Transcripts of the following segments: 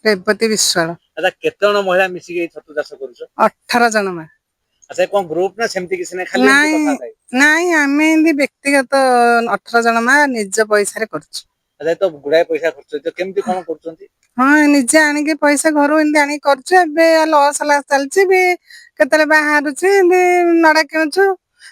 ରେବତୀ ବିଶ୍ୱାଳ। अच्छा केते जण महिला मिसिके छतु चाष करूछ? 18 जन मा। अच्छा कोन ग्रुप ना सेमती किसी ने खाली एमती कथा थाई? नाई आमे एंदी व्यक्तिगत 18 जन मा निज पैसा रे करछु। अच्छा तो गुडाय पैसा खर्च तो केमती कोन करछंती? हां निजे आनी के पैसा घरो एंदी आनी करछु। एबे लॉस ला चलछि बे केतले बाहारुछि एंदी नडा किणछु।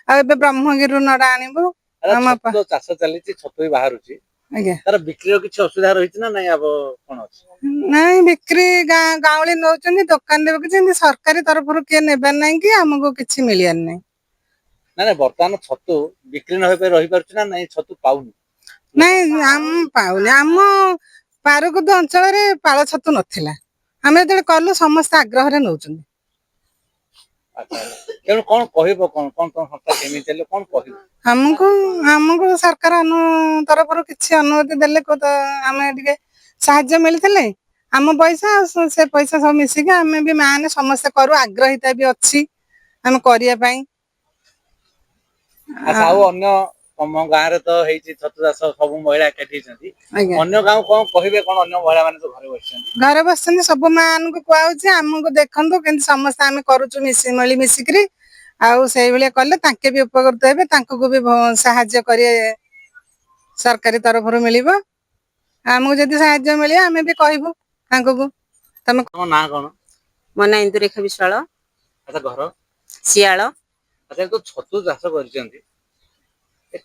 आ एबे ब्रह्मगिरु नडा आनिबो। अरे छतु चाष चलीछि छतु बाहारुछि। आज्ञा तार बिक्री किछि असुविधा रहिछि ना नै अब कोन अछि? नहीं बिक्री गाँवली नौचंदी दुकान देबे कि सरकारी तरफ के नेबा नहीं कि हमको किछि मिलियन नहीं। ना ना वर्तमान छतु बिक्री न होय पे रहि परछि ना नै छतु पाउनी? नहीं हम पाउनी हम पारकुद अंचल रे पाळ छतु नथिला। हमें जेते कलु समस्त आग्रह रे नौचंदी। अच्छा केन कोन कहिबो कोन कोन कोन संस्था केमि चले कोन कहिबो? हमको सरकार तरफ किछि अनुमति देले को तो हमें टिके साहाय्य मिलथिले हम पैसा से पैसा सब मिसिक आमे भी माने समस्त करू आग्रहिता भी अछि हम करिया पई। अच्छा ଆଉ ଅନ୍ୟ ତମ ଗାଁ ରେ ତ ହେଇଛି ଛତୁ ଚାଷ ସବୁ ମହିଳା ଏକାଠି ହେଇଛନ୍ତି ଅନ୍ୟ ଗାଁ କଣ କହିବେ କଣ ଅନ୍ୟ ମହିଳା ମାନେ ତ ଘରେ ବସିଛନ୍ତି ସବୁ ମାନଙ୍କୁ କୁହାଉଛି ଆମକୁ ଦେଖନ୍ତୁ କିନ୍ତୁ ସମସ୍ତେ ଆମେ କରୁଛୁ ମିଳି ମିଶିକିରି ଆଉ ସେଇଭଳିଆ କଲେ ତାଙ୍କେ ବି ଉପକୃତ ହେବେ ତାଙ୍କୁ ବି ସାହାଯ୍ୟ କରିବେ ସରକାରୀ ତରଫରୁ ମିଳିବ ଆମକୁ ଯଦି ସାହାଯ୍ୟ ମିଳିବ ଆମେ ବି କହିବୁ ତାଙ୍କୁ। ତମ ନାଁ କଣ? ମୋ ନାଁ ଇନ୍ଦୁରେଖା ବିଶ୍ୱାଳ। ଆଚ୍ଛା ଘର ଶିଆଳ। ଆଚ୍ଛା ତ ଛତୁ ଚାଷ କରିଛନ୍ତି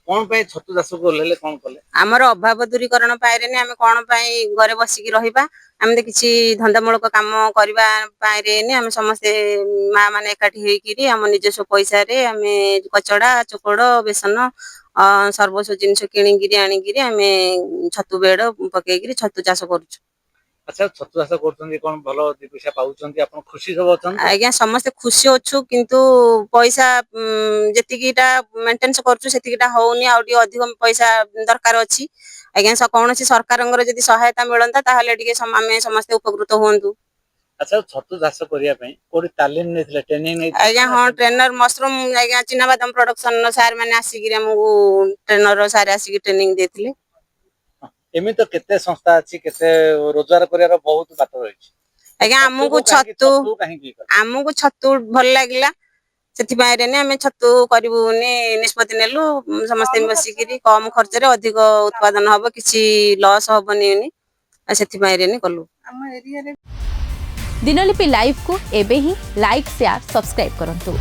କଣ ପାଇଁ ଛତୁ ଚାଷକୁ ଓହ୍ଲେଇଲେ କଣ କଲେ? ଆମର ଅଭାବ ଦୂରୀକରଣ ପାଇରେନି ଆମେ କଣ ପାଇଁ ଘରେ ବସିକି ରହିବା ଆମେ ତ କିଛି ଧନ୍ଦାମୂଳକ କାମ କରିବା ପାଇରେନି ଆମେ ସମସ୍ତେ ମା ମାନେ ଏକାଠି ହେଇକିରି ଆମ ନିଜସ୍ୱ ପଇସାରେ ଆମେ କଚଡା ଚୋକଡ ବେସନ ସର୍ବସ୍ୱ ଜିନିଷ କିଣିକିରି ଆଣିକିରି ଆମେ ଛତୁ ବେଡ ପକେଇକିରି ଛତୁ ଚାଷ କରୁଛୁ। ଆଚ୍ଛା ଛତୁ ଚାଷ କରୁଛନ୍ତି କଣ ଭଲ ଦି ପଇସା ପାଉଛନ୍ତି ଆପଣ ଖୁସି ସବୁ ଅଛନ୍ତି? ଆଜ୍ଞା ସମସ୍ତେ ଖୁସି ଅଛୁ କିନ୍ତୁ ପଇସା ଯେତିକିଟା ମେଣ୍ଟେନାନ୍ସ କରୁଛୁ ସେତିକିଟା ହଉନି ଆଉ ଟିକେ ଅଧିକ ପଇସା ଦରକାର ଅଛି ଆଜ୍ଞା କୌଣସି ସରକାରଙ୍କର ଯଦି ସହାୟତା ମିଳନ୍ତା ତାହେଲେ ଟିକେ ଆମେ ସମସ୍ତେ ଉପକୃତ ହୁଅନ୍ତୁ। ଆଚ୍ଛା ଛତୁ ଚାଷ କରିବା ପାଇଁ କୋଉଠି ତାଲିମ ନେଇଥିଲେ ଟ୍ରେନିଂ ନେଇଥିଲେ? ଆଜ୍ଞା ହଁ ଟ୍ରେନର ମସରୁମ ଆଜ୍ଞା ଚିନାବାଦାମ ପ୍ରଡକ୍ସନ ସାର୍ ମାନେ ଆସିକିରି ଆମକୁ ଟ୍ରେନର ସାର୍ ଆସିକି ଟ୍ରେନିଂ ଦେଇଥିଲେ। ଏମିତି ତ କେତେ ସଂସ୍ଥା ଅଛି କେତେ ରୋଜଗାର କରିବାର ବହୁତ ବାଟ ରହିଛି ଆଜ୍ଞା ଆମକୁ ଛତୁ ଭଲ ଲାଗିଲା ସେଥିପାଇଁରେନି ଆମେ ଛତୁ କରିବୁନି ନିଷ୍ପତ୍ତି ନେଲୁ ସମସ୍ତେ ବସିକିରି କମ ଖର୍ଚ୍ଚରେ ଅଧିକ ଉତ୍ପାଦନ ହବ କିଛି ଲସ୍ ହବନି ଆଉ ସେଥିପାଇଁରେନି କଲୁ। ଦିନଲିପି ଲାଇଭ୍ को एबे ही लाइक शेयर सब्सक्राइब करंतु।